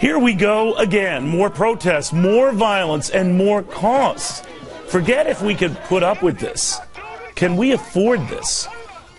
Here we go again. More protests, more violence, and more costs. Forget if we could put up with this. Can we afford this?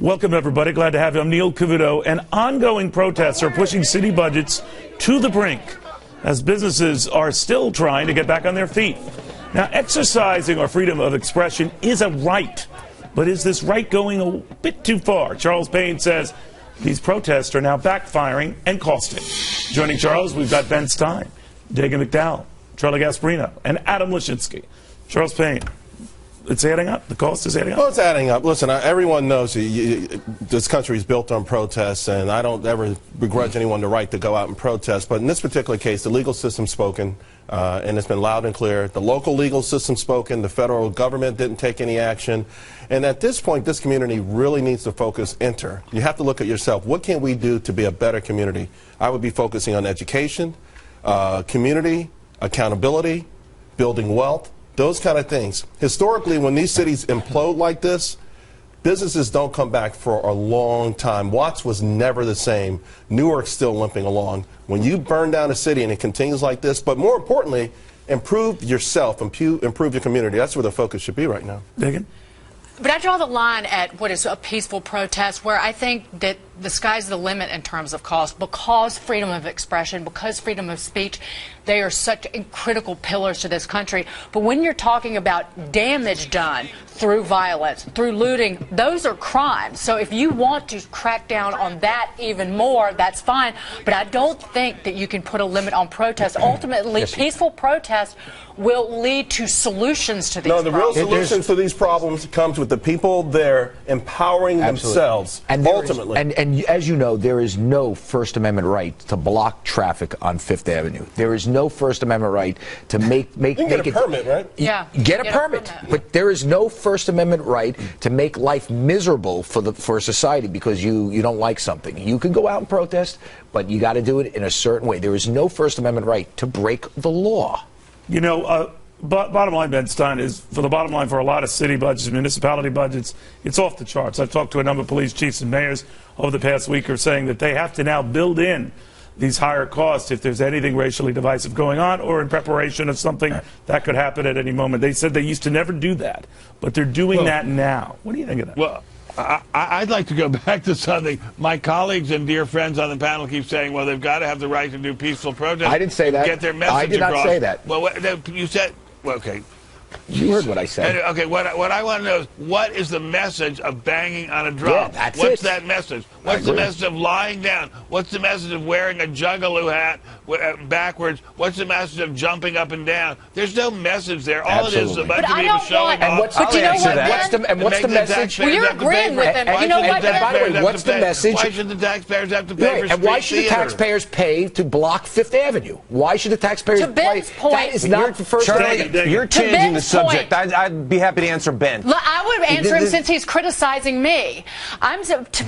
Welcome, everybody. Glad to have you. I'm Neil Cavuto. And ongoing protests are pushing city budgets to the brink as businesses are still trying to get back on their feet. Now, exercising our freedom of expression is a right. But is this right going a bit too far? Charles Payne says these protests are now backfiring and costing. Joining Charles, we've got Ben Stein, Dagan McDowell, Charlie Gasparino, and Adam Lashinsky. Charles Payne, it's adding up. The cost is adding up. Well, it's adding up. Listen, everyone knows this country is built on protests, and I don't ever begrudge anyone the right to go out and protest. But in this particular case, the legal system's spoken, and it's been loud and clear. The local legal system's spoken. The federal government didn't take any action. And at this point, this community really needs to focus enter. You have to look at yourself. What can we do to be a better community? I would be focusing on education, community, accountability, building wealth. Those kind of things. Historically, when these cities implode like this, businesses don't come back for a long time. Watts was never the same. Newark's still limping along. When you burn down a city and it continues like this, but more importantly, improve yourself, improve your community. That's where the focus should be right now. Dagan? But I draw the line at what is a peaceful protest, where I think that the sky's the limit in terms of cost, because freedom of expression, because freedom of speech, they are such critical pillars to this country. But when you're talking about damage done through violence, through looting, those are crimes. So if you want to crack down on that even more, that's fine. But I don't think that you can put a limit on protests. Ultimately, peaceful protest will lead to solutions to these problems. No, the real solution to these problems comes with the people there empowering themselves, and ultimately. And as you know, there is no First Amendment right to block traffic on Fifth Avenue. There is no First Amendment right to make you can get a permit, right? Yeah. Get a permit. But there is no First Amendment right to make life miserable for society because you don't like something. You can go out and protest, but you got to do it in a certain way. There is no First Amendment right to break the law. You know, bottom line, Ben Stein, is for the bottom line for a lot of city budgets, municipality budgets, it's off the charts. I've talked to a number of police chiefs and mayors over the past week who are saying that they have to now build in these higher costs if there's anything racially divisive going on or in preparation of something that could happen at any moment. They said they used to never do that, but they're doing that now. What do you think of that? Well, I'd like to go back to something. My colleagues and dear friends on the panel keep saying, well, they've got to have the right to do peaceful protest. I didn't say that. Get their message I did not across. say that. Well, you said, well, okay. You heard what I said. Okay, what I want to know is, what is the message of banging on a drum? Yeah, that's What's it. that message? What's the message of lying down? What's the message of wearing a juggalo hat backwards? What's the message of jumping up and down? There's no message there. All it is a bunch of people showing off. But you know what, Ben? What's the message? Well, you're agreeing with them. You know what, Ben? By the way, what's the message? Why should the taxpayers have to pay for And why should the theater? taxpayers pay to block Fifth Avenue? Why should the taxpayers To Ben's pay? point, That is not the First Amendment. You're To changing the Ben's subject. point. I'd be happy to answer Ben. I would answer him since he's criticizing me.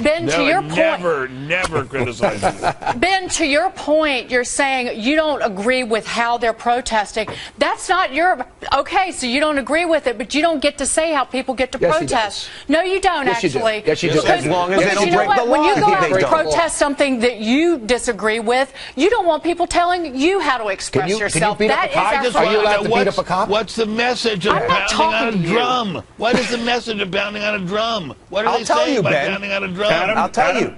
Ben, to your point. Never criticize you. Ben, to your point, you're saying you don't agree with how they're protesting. That's not your... Okay, so you don't agree with it, but you don't get to say how people get to Yes, he protest. does. No, you don't, Yes, you do. actually. Yes, you do. As long as they Because don't you know break what? the law. When you go out They and don't. protest something that you disagree with, you don't want people telling you how to express yourself. beat up That a is cop? our Are you freedom. allowed to beat up a cop? What's the message of I'm not pounding on talking a to you. drum? What is the message of pounding on a drum? What are I'll they tell saying you, by Ben. pounding on a drum? I'll tell you.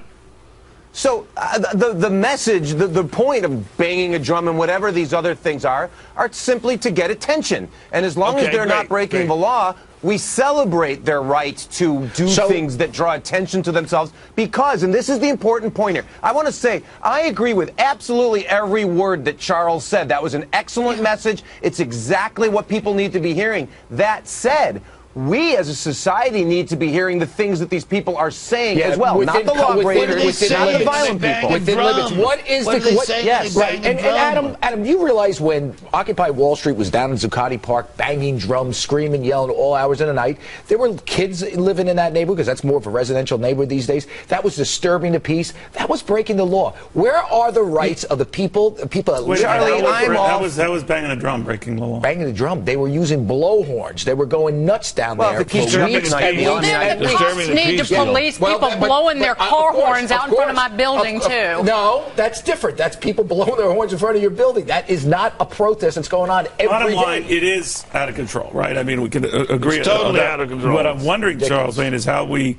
So the message, the point of banging a drum and whatever these other things are simply to get attention. And as long as they're not breaking the law, we celebrate their right to do things that draw attention to themselves because, and this is the important point here, I want to say I agree with absolutely every word that Charles said. That was an excellent message. It's exactly what people need to be hearing. That said, we as a society need to be hearing the things that these people are saying as well, not the lawbreakers, not the violent people. Within limits. What is the... Yes, right. And Adam, you realize when Occupy Wall Street was down in Zuccotti Park, banging drums, screaming, yelling all hours of the night, there were kids living in that neighborhood, because that's more of a residential neighborhood these days. That was disturbing the peace. That was breaking the law. Where are the rights of the people that Charlie, live... that was banging a drum, breaking the law. Banging the drum. They were using blowhorns. They were going nuts down down Well, there. if it keeps Police jumping at night, Well, then the cops need to police people blowing their car horns out in front of my building, too. No, that's different. That's people blowing their horns in front of your building. That is not a protest that's going on every day. Bottom line, it is out of control, right? I mean, we can agree It's totally out of control. What I'm wondering, Charles Lane, is how we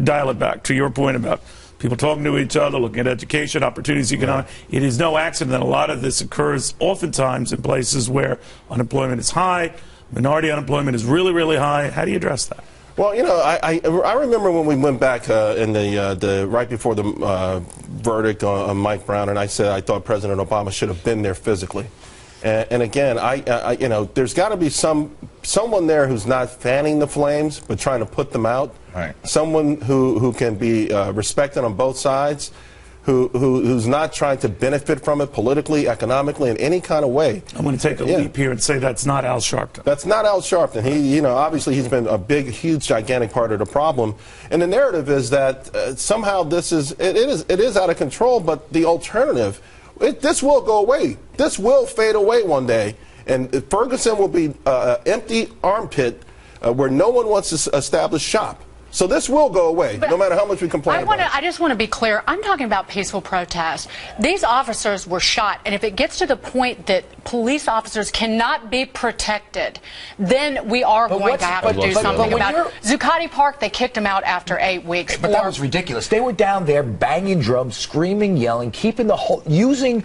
dial it back to your point about people talking to each other, looking at education, opportunities, economic. It is no accident that a lot of this occurs oftentimes in places where unemployment is high, minority unemployment is really, really high. How do you address that? Well, you know, I remember when we went back in the right before the verdict on Mike Brown, and I said I thought President Obama should have been there physically. And again, you know, there's got to be someone there who's not fanning the flames but trying to put them out. Right. Someone who can be respected on both sides, who's not trying to benefit from it politically, economically, in any kind of way. I'm going to take a leap here and say that's not Al Sharpton. That's not Al Sharpton. He, you know, obviously he's been a big, huge, gigantic part of the problem. And the narrative is that somehow it is out of control. But the alternative, this will go away. This will fade away one day, and Ferguson will be an empty armpit where no one wants to establish shop. So this will go away, no matter how much we complain about it. I just want to be clear. I'm talking about peaceful protest. These officers were shot, and if it gets to the point that police officers cannot be protected, then we are going to have to do something about it. Zuccotti Park, they kicked him out after 8 weeks. But that was ridiculous. They were down there banging drums, screaming, yelling, keeping the whole, destroying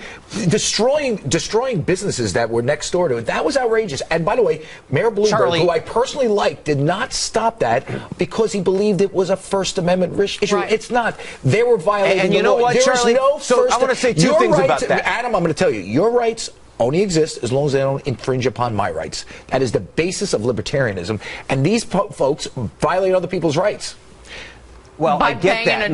businesses that were next door to it. That was outrageous. And by the way, Mayor Bloomberg, who I personally liked, did not stop that because he believed it was a First Amendment issue. Right. It's not. They were violating and you the know law. what, Charlie? So I want to say two things about that. Adam, I'm going to tell you, your rights only exist as long as they don't infringe upon my rights. That is the basis of libertarianism. And these folks violate other people's rights. Well, I get that.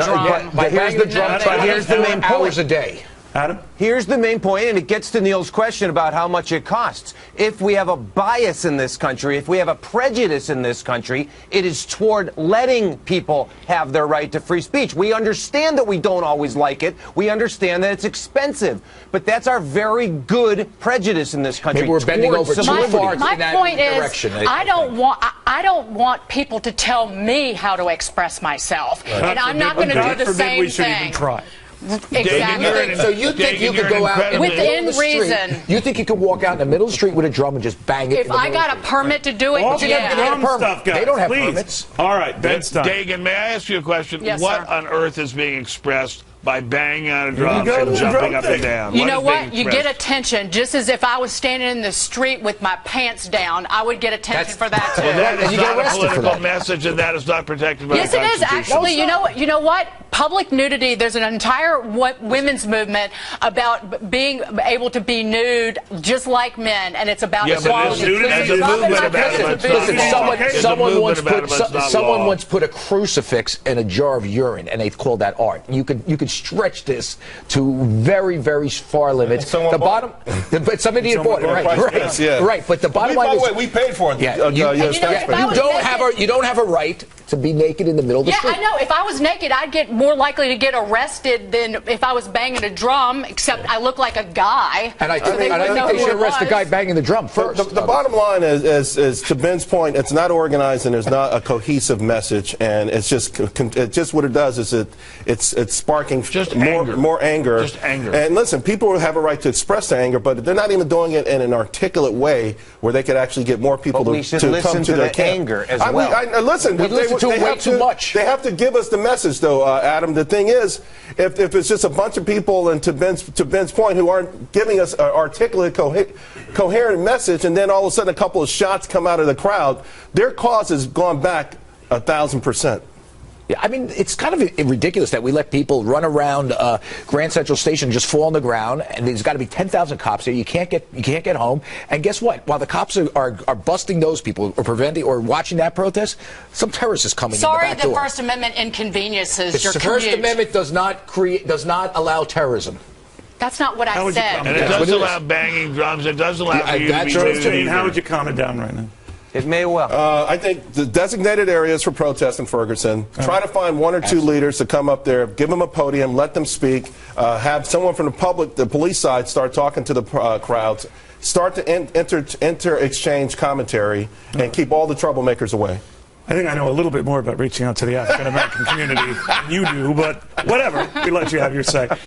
But here's the drum. But here's the main point. Hours a day. Adam? Here's the main point, and it gets to Neil's question about how much it costs. If we have a bias in this country, if we have a prejudice in this country, it is toward letting people have their right to free speech. We understand that we don't always like it. We understand that it's expensive. But that's our very good prejudice in this country. Maybe we're bending over too far in that point direction. Is, I don't want people to tell me how to express myself. Right. And I'm not going to do the same we should thing. Even try. Exactly. So you think you could go out within reason? You think you could walk out in the middle of the street with a drum and just bang it? If I got a permit to do it, All drum stuff, guys, they don't have please. permits. All right, Benstein. Dagan, may I ask you a question? Yes, what sir. on earth is being expressed by banging on a drum and jumping up and down? You know what? You get attention, just as if I was standing in the street with my pants down, I would get attention for that too. That is not a political message, and that is not protected by the Constitution. Yes, it is actually. You know what? Public nudity. There's an entire women's movement about being able to be nude, just like men, and it's about equality. There's a movement about it. Listen, someone once put a crucifix in a jar of urine, and they called that art. You could stretch this to very, very far limits. The bottom, but somebody bought it, right? But the bottom line is, we paid for it. You don't have a right to be naked in the middle of the street. Yeah, I know. If I was naked, I'd get more likely to get arrested than if I was banging a drum. Except I look like a guy. And I think they should arrest the guy banging the drum first. The bottom line is to Ben's point, it's not organized and there's not a cohesive message, and it's just what it does is it's sparking more anger. Just anger. And listen, people have a right to express their anger, but they're not even doing it in an articulate way where they could actually get more people to come to their camp. Anger as well. Listen, we listen to way too much. They have to give us the message, though, Adam. The thing is, if it's just a bunch of people, and to Ben's point, who aren't giving us an articulate, coherent message, and then all of a sudden a couple of shots come out of the crowd, their cause has gone back 1,000%. Yeah, I mean, it's kind of ridiculous that we let people run around Grand Central Station and just fall on the ground, and there's got to be 10,000 cops here. You can't get home. And guess what? While the cops are busting those people or preventing or watching that protest, some terrorist is coming in the back door. Sorry, the First Amendment inconveniences your commute. The First Amendment does not allow terrorism. That's not what I said. And it does allow banging drums. It does allow for you to be How would you calm it down right now? It may well. I think the designated areas for protest in Ferguson, try to find one or two leaders to come up there, give them a podium, let them speak, have someone from the police side start talking to the crowds, start to enter exchange commentary, and keep all the troublemakers away. I think I know a little bit more about reaching out to the African American community than you do, but whatever. We let you have your say.